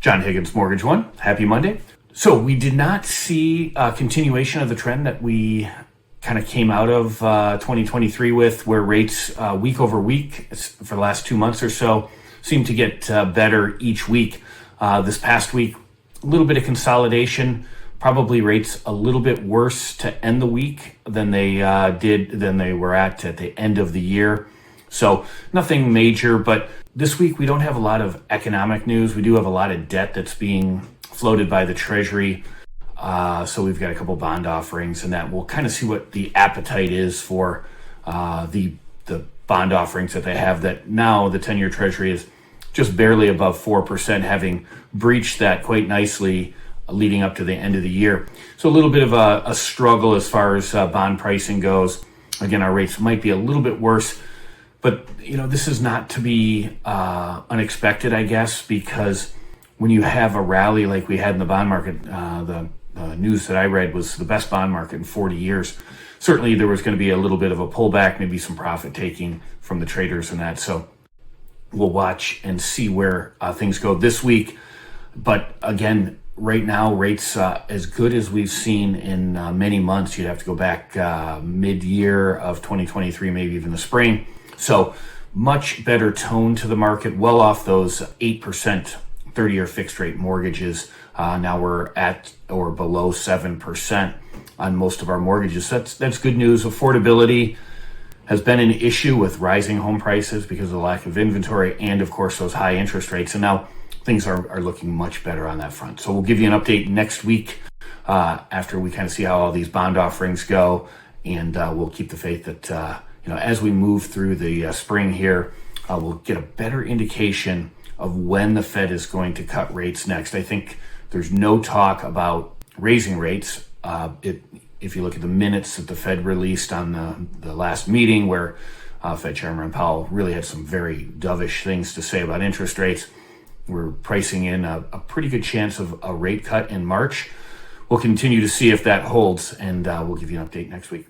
John Higgins, Mortgage One. Happy Monday. So we did not see a continuation of the trend that we kind of came out of 2023 with, where rates week over week for the last 2 months or so seem to get better each week. This past week, a little bit of consolidation, probably rates a little bit worse to end the week than they were at the end of the year. So nothing major, but this week we don't have a lot of economic news. We do have a lot of debt that's being floated by the Treasury. So we've got a couple bond offerings, and that we'll kind of see what the appetite is for the bond offerings that they have. That now the 10-year Treasury is just barely above 4%, having breached that quite nicely leading up to the end of the year. So a little bit of a struggle as far as bond pricing goes. Again, our rates might be a little bit worse, but this is not to be unexpected, I guess, because when you have a rally like we had in the bond market, the news that I read was the best bond market in 40 years. Certainly there was going to be a little bit of a pullback, maybe some profit taking from the traders and that. So we'll watch and see where things go this week. But again, right now, rates as good as we've seen in many months. You'd have to go back mid-year of 2023, maybe even the spring. So much better tone to the market, well off those 8% 30-year fixed rate mortgages. Now we're at or below 7% on most of our mortgages. That's good news. Affordability has been an issue with rising home prices because of the lack of inventory and, of course, those high interest rates. And now things are looking much better on that front. So we'll give you an update next week after we kind of see how all these bond offerings go. And we'll keep the faith that, as we move through the spring here, we'll get a better indication of when the Fed is going to cut rates next. I think there's no talk about raising rates. If you look at the minutes that the Fed released on the last meeting, where Fed Chairman Powell really had some very dovish things to say about interest rates, we're pricing in a pretty good chance of a rate cut in March. We'll continue to see if that holds, and we'll give you an update next week.